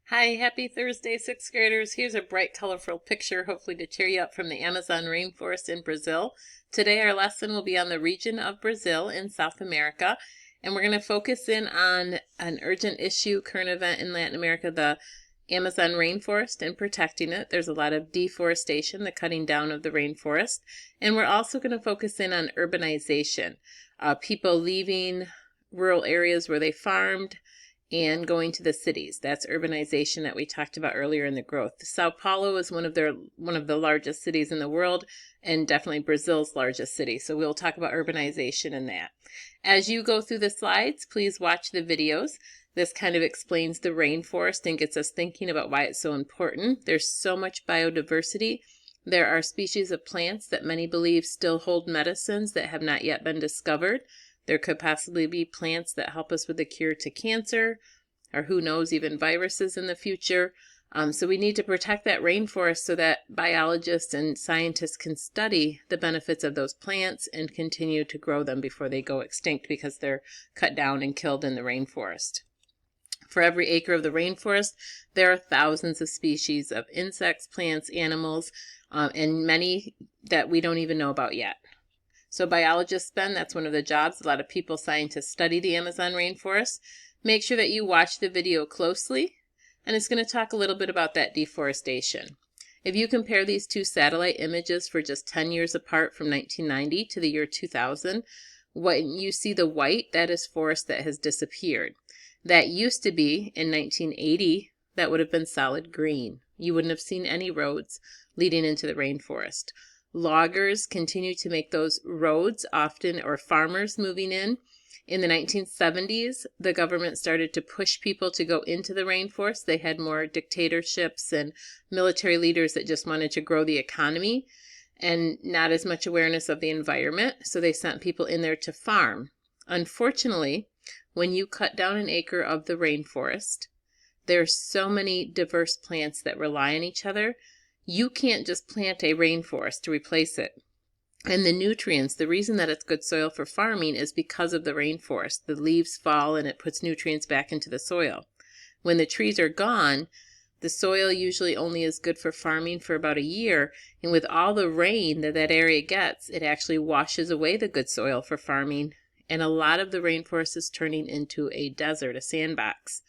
Hi, happy Thursday, sixth graders. Here's a bright, colorful picture, hopefully to cheer you up from the Amazon rainforest in Brazil. Today, our lesson will be on the region of Brazil in South America, and we're going to focus in on an urgent issue, current event in Latin America, the Amazon rainforest and protecting it. There's a lot of deforestation, the cutting down of the rainforest, and we're also going to focus in on urbanization, people leaving rural areas where they farmed and going to the cities. That's urbanization that we talked about earlier in the growth. Sao Paulo is one of the largest cities in the world, and definitely Brazil's largest city. So we'll talk about urbanization and that. As you go through the slides, please watch the videos. This kind of explains the rainforest and gets us thinking about why it's so important. There's so much biodiversity. There are species of plants that many believe still hold medicines that have not yet been discovered. There could possibly be plants that help us with the cure to cancer, or who knows, even viruses in the future. So we need to protect that rainforest so that biologists and scientists can study the benefits of those plants and continue to grow them before they go extinct because they're cut down and killed in the rainforest. For every acre of the rainforest, there are thousands of species of insects, plants, animals, and many that we don't even know about yet. So biologists spend, that's one of the jobs. A lot of people, scientists study the Amazon rainforest. Make sure that you watch the video closely, and it's going to talk a little bit about that deforestation. If you compare these two satellite images for just 10 years apart from 1990 to the year 2000, what you see the white, that is forest that has disappeared. That used to be, in 1980, that would have been solid green. You wouldn't have seen any roads leading into the rainforest. Loggers continue to make those roads often, or farmers moving in. In the 1970s, the government started to push people to go into the rainforest. They had more dictatorships and military leaders that just wanted to grow the economy and not as much awareness of the environment. So they sent people in there to farm. Unfortunately, when you cut down an acre of the rainforest, there's so many diverse plants that rely on each other. You can't just plant a rainforest to replace it. And the nutrients, the reason that it's good soil for farming is because of the rainforest. The leaves fall and it puts nutrients back into the soil. When the trees are gone, the soil usually only is good for farming for about a year. And with all the rain that that area gets, it actually washes away the good soil for farming. And a lot of the rainforest is turning into a desert, a sandbox.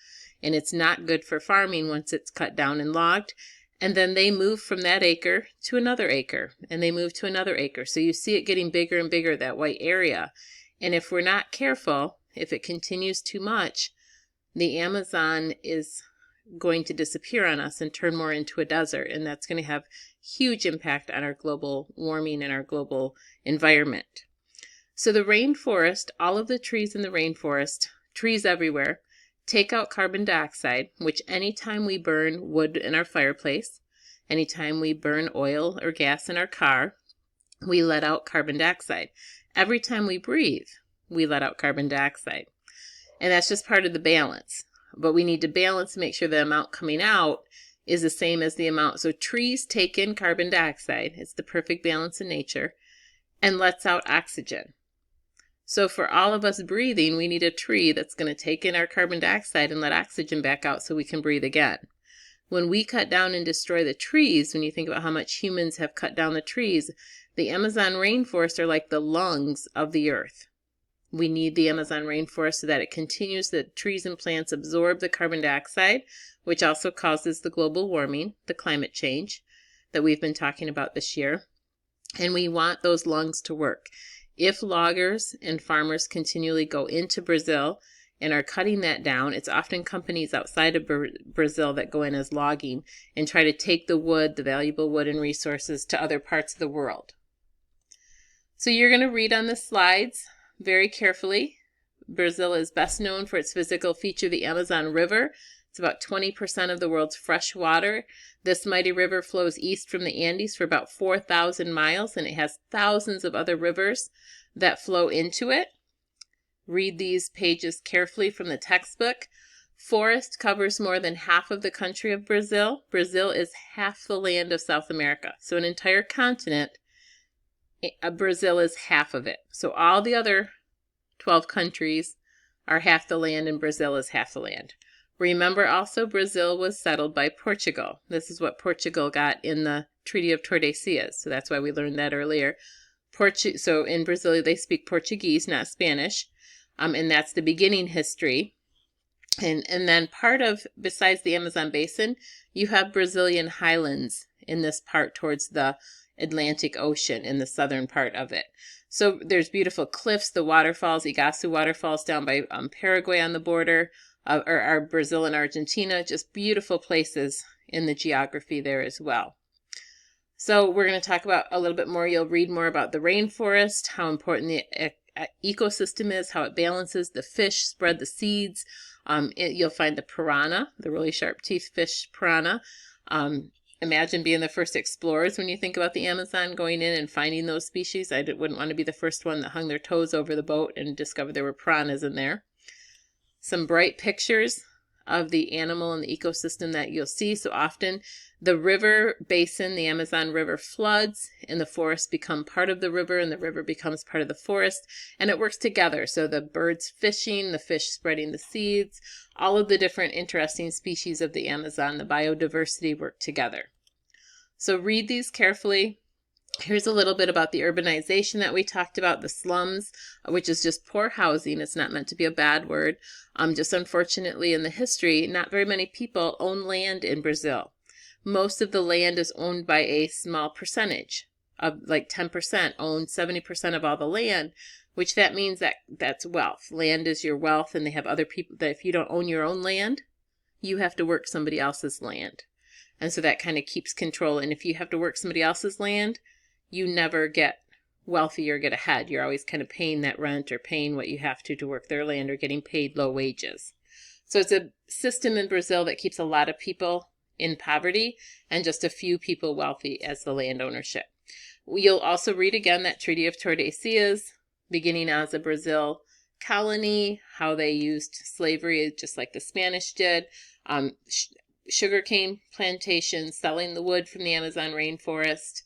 And it's not good for farming once it's cut down and logged. And then they move from that acre to another acre, and they move to another acre. So you see it getting bigger and bigger, that white area. And if we're not careful, if it continues too much, the Amazon is going to disappear on us and turn more into a desert. And that's going to have huge impact on our global warming and our global environment. So the rainforest, all of the trees in the rainforest, trees everywhere, take out carbon dioxide, which anytime we burn wood in our fireplace, anytime we burn oil or gas in our car, we let out carbon dioxide. Every time we breathe, we let out carbon dioxide. And that's just part of the balance. But we need to balance to make sure the amount coming out is the same as the amount. So trees take in carbon dioxide. It's the perfect balance in nature, and lets out oxygen. So for all of us breathing, we need a tree that's going to take in our carbon dioxide and let oxygen back out so we can breathe again. When we cut down and destroy the trees, when you think about how much humans have cut down the trees, the Amazon rainforests are like the lungs of the earth. We need the Amazon rainforest so that it continues, the trees and plants absorb the carbon dioxide, which also causes the global warming, the climate change that we've been talking about this year. And we want those lungs to work. If loggers and farmers continually go into Brazil and are cutting that down, it's often companies outside of Brazil that go in as logging and try to take the wood, the valuable wood and resources, to other parts of the world. So you're going to read on the slides very carefully. Brazil is best known for its physical feature, the Amazon River. It's about 20% of the world's fresh water. This mighty river flows east from the Andes for about 4,000 miles, and it has thousands of other rivers that flow into it. Read these pages carefully from the textbook. Forest covers more than half of the country of Brazil. Brazil is half the land of South America. So an entire continent, Brazil is half of it. So all the other 12 countries are half the land, and Brazil is half the land. Remember also Brazil was settled by Portugal. This is what Portugal got in the Treaty of Tordesillas. So that's why we learned that earlier. So in Brazil, they speak Portuguese, not Spanish. And that's the beginning history. And then besides the Amazon basin, you have Brazilian highlands in this part towards the Atlantic Ocean in the southern part of it. So there's beautiful cliffs, the waterfalls, Iguazu waterfalls down by Paraguay on the border, or Brazil and Argentina, just beautiful places in the geography there as well. So we're going to talk about a little bit more. You'll read more about the rainforest, how important the ecosystem is, how it balances the fish, spread the seeds. You'll find the piranha, the really sharp teeth fish piranha. Imagine being the first explorers when you think about the Amazon, going in and finding those species. I wouldn't want to be the first one that hung their toes over the boat and discovered there were piranhas in there. Some bright pictures of the animal and the ecosystem that you'll see. So often the river basin, the Amazon River, floods and the forests become part of the river and the river becomes part of the forest, and it works together. So the birds fishing, the fish spreading the seeds, all of the different interesting species of the Amazon, the biodiversity work together. So read these carefully. Here's a little bit about the urbanization that we talked about, the slums, which is just poor housing. It's not meant to be a bad word. Just unfortunately in the history, not very many people own land in Brazil. Most of the land is owned by a small percentage of like 10% own 70% of all the land, which that means that's wealth. Land is your wealth, and they have other people that if you don't own your own land, you have to work somebody else's land. And so that kind of keeps control. And if you have to work somebody else's land, you never get wealthy or get ahead. You're always kind of paying that rent or paying what you have to work their land or getting paid low wages. So it's a system in Brazil that keeps a lot of people in poverty and just a few people wealthy as the land ownership. You'll also read again that Treaty of Tordesillas, beginning as a Brazil colony, how they used slavery just like the Spanish did, sugarcane plantations, selling the wood from the Amazon rainforest.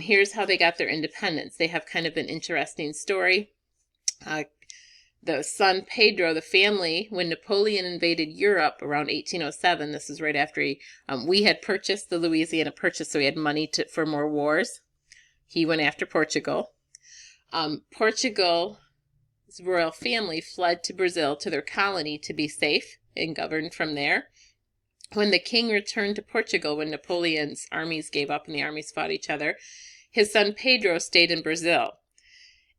Here's how they got their independence. They have kind of an interesting story. The son Pedro, the family, when Napoleon invaded Europe around 1807, this is right after we had purchased the Louisiana Purchase, so he had money for more wars. He went after Portugal. Portugal's royal family fled to Brazil, to their colony, to be safe and governed from there. When the king returned to Portugal, when Napoleon's armies gave up and the armies fought each other, his son Pedro stayed in Brazil.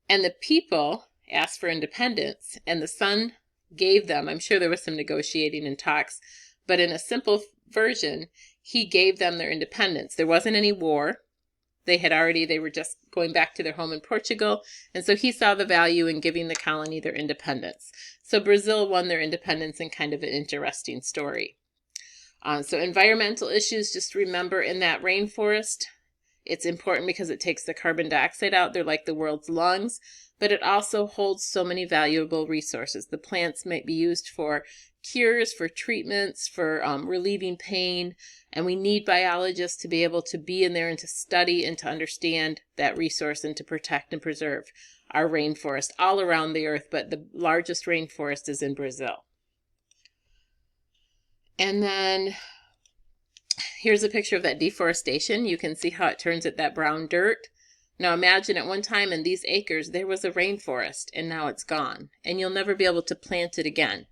And the people asked for independence, and the son gave them, I'm sure there was some negotiating and talks, but in a simple version, he gave them their independence. There wasn't any war. They were just going back to their home in Portugal, and so he saw the value in giving the colony their independence. So Brazil won their independence in kind of an interesting story. So environmental issues, just remember in that rainforest, it's important because it takes the carbon dioxide out. They're like the world's lungs, but it also holds so many valuable resources. The plants might be used for cures, for treatments, for relieving pain, and we need biologists to be able to be in there and to study and to understand that resource and to protect and preserve our rainforest all around the earth, but the largest rainforest is in Brazil. And then here's a picture of that deforestation. You can see how it turns at that brown dirt. Now imagine at one time in these acres, there was a rainforest and now it's gone and you'll never be able to plant it again.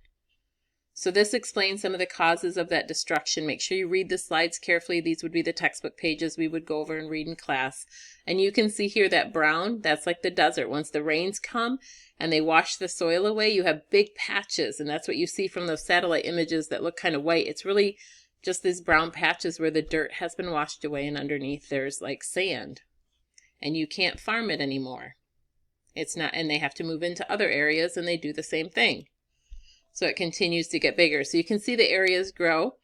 So this explains some of the causes of that destruction. Make sure you read the slides carefully. These would be the textbook pages we would go over and read in class. And you can see here that brown, that's like the desert. Once the rains come and they wash the soil away, you have big patches. And that's what you see from those satellite images that look kind of white. It's really just these brown patches where the dirt has been washed away and underneath there's like sand. And you can't farm it anymore. It's not, and they have to move into other areas and they do the same thing. So it continues to get bigger. So you can see the areas grow.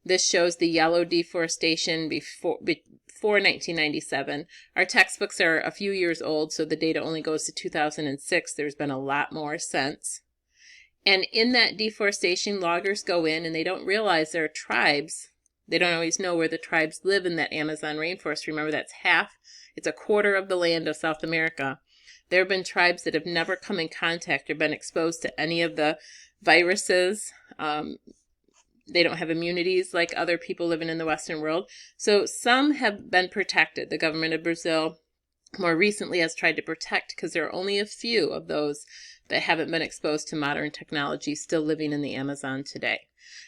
This shows the yellow deforestation before 1997. Our textbooks are a few years old, so the data only goes to 2006. There's been a lot more since. And in that deforestation, loggers go in and they don't realize there are tribes. They don't always know where the tribes live in that Amazon rainforest. Remember, it's a quarter of the land of South America. There have been tribes that have never come in contact or been exposed to any of the viruses, they don't have immunities like other people living in the Western world. So some have been protected. The government of Brazil more recently has tried to protect, because there are only a few of those that haven't been exposed to modern technology still living in the Amazon today.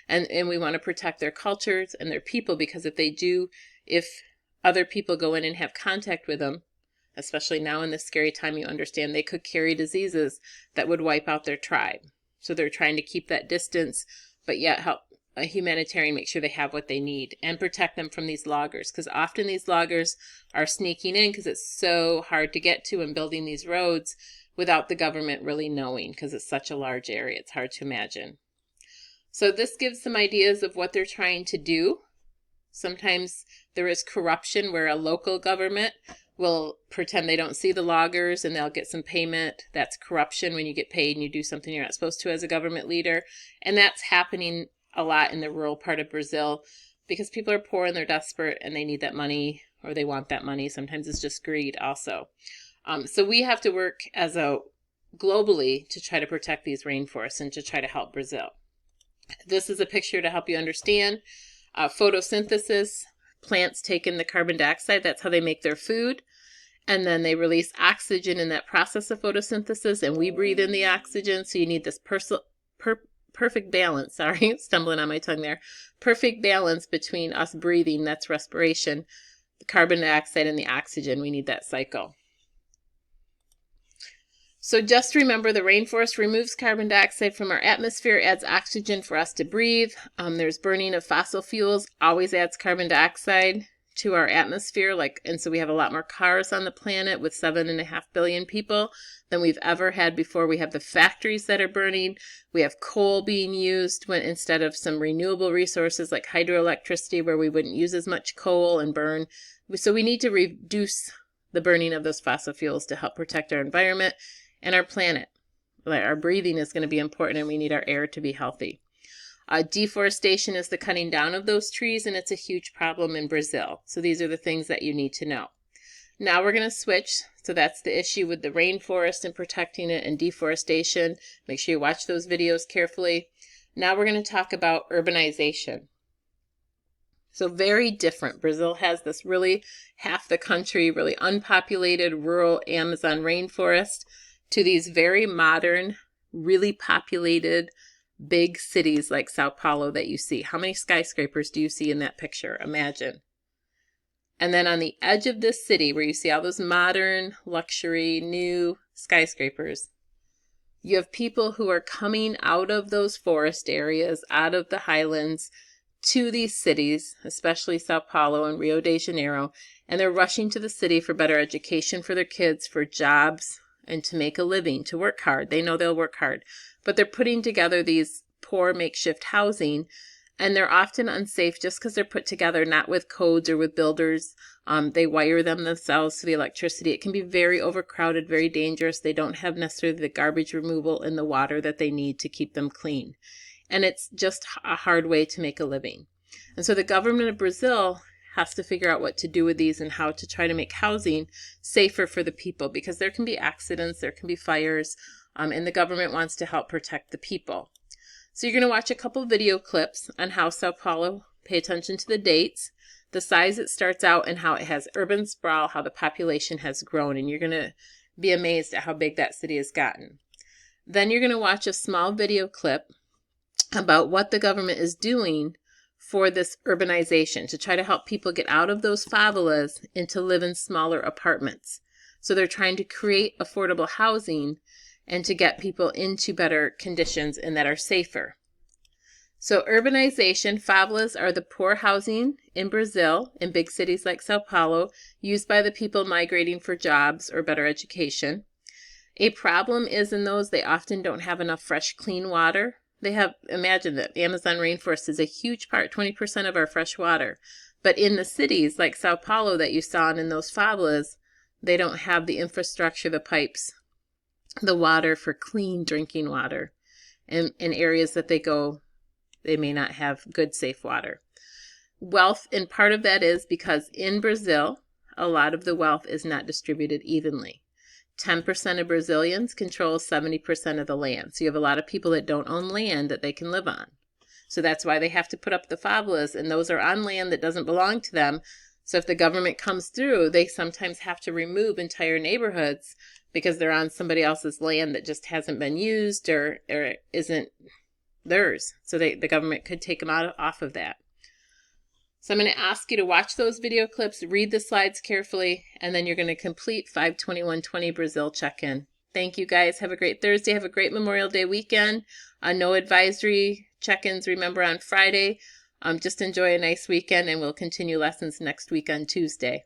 And we want to protect their cultures and their people, because if other people go in and have contact with them, especially now in this scary time, you understand they could carry diseases that would wipe out their tribe. So they're trying to keep that distance, but yet help a humanitarian make sure they have what they need and protect them from these loggers, because often these loggers are sneaking in because it's so hard to get to, and building these roads without the government really knowing, because it's such a large area. It's hard to imagine. So this gives some ideas of what they're trying to do. Sometimes there is corruption where a local government will pretend they don't see the loggers and they'll get some payment. That's corruption, when you get paid and you do something you're not supposed to as a government leader. And that's happening a lot in the rural part of Brazil, because people are poor and they're desperate and they need that money, or they want that money. Sometimes it's just greed also. So we have to work globally to try to protect these rainforests and to try to help Brazil. This is a picture to help you understand photosynthesis. Plants take in the carbon dioxide. That's how they make their food. And then they release oxygen in that process of photosynthesis, and we breathe in the oxygen. So you need this perfect balance, stumbling on my tongue there, perfect balance between us breathing, that's respiration, the carbon dioxide and the oxygen. We need that cycle. So just remember, the rainforest removes carbon dioxide from our atmosphere, adds oxygen for us to breathe. There's burning of fossil fuels, always adds carbon dioxide to our atmosphere. And so we have a lot more cars on the planet with 7.5 billion people than we've ever had before. We have the factories that are burning. We have coal being used instead of some renewable resources like hydroelectricity, where we wouldn't use as much coal and burn. So we need to reduce the burning of those fossil fuels to help protect our environment and our planet. Our breathing is going to be important, and we need our air to be healthy. Deforestation is the cutting down of those trees, and it's a huge problem in Brazil. So these are the things that you need to know. Now we're going to switch. So that's the issue with the rainforest and protecting it, and deforestation. Make sure you watch those videos carefully. Now we're going to talk about urbanization. So very different. Brazil has this really half the country, really unpopulated rural Amazon rainforest, to these very modern, really populated, big cities like Sao Paulo that you see. How many skyscrapers do you see in that picture? Imagine. And then on the edge of this city, where you see all those modern, luxury, new skyscrapers, you have people who are coming out of those forest areas, out of the highlands, to these cities, especially Sao Paulo and Rio de Janeiro, and they're rushing to the city for better education for their kids, for jobs, and to make a living, to work hard. They know they'll work hard, but they're putting together these poor makeshift housing, and they're often unsafe just because they're put together not with codes or with builders. They wire them themselves to the electricity. It can be very overcrowded, very dangerous. They don't have necessarily the garbage removal and the water that they need to keep them clean. And it's just a hard way to make a living. And so the government of Brazil has to figure out what to do with these and how to try to make housing safer for the people, because there can be accidents, there can be fires, and the government wants to help protect the people. So you're going to watch a couple video clips on how Sao Paulo, pay attention to the dates, the size it starts out, and how it has urban sprawl, how the population has grown, and you're going to be amazed at how big that city has gotten. Then you're going to watch a small video clip about what the government is doing for this urbanization, to try to help people get out of those favelas and to live in smaller apartments. So they're trying to create affordable housing and to get people into better conditions and that are safer. So urbanization, favelas are the poor housing in Brazil, in big cities like Sao Paulo, used by the people migrating for jobs or better education. A problem is in those, they often don't have enough fresh, clean water. Imagine that the Amazon rainforest is a huge part, 20% of our fresh water. But in the cities like Sao Paulo that you saw and in those favelas, they don't have the infrastructure, the pipes, the water for clean drinking water. And in areas that they go, they may not have good, safe water. Wealth, and part of that is because in Brazil, a lot of the wealth is not distributed evenly. 10% of Brazilians control 70% of the land. So you have a lot of people that don't own land that they can live on. So that's why they have to put up the favelas, and those are on land that doesn't belong to them. So if the government comes through, they sometimes have to remove entire neighborhoods because they're on somebody else's land that just hasn't been used or isn't theirs. So the government could take them off of that. So I'm going to ask you to watch those video clips, read the slides carefully, and then you're going to complete 52120 Brazil check-in. Thank you guys. Have a great Thursday. Have a great Memorial Day weekend. No advisory check-ins, remember, on Friday. Just enjoy a nice weekend, and we'll continue lessons next week on Tuesday.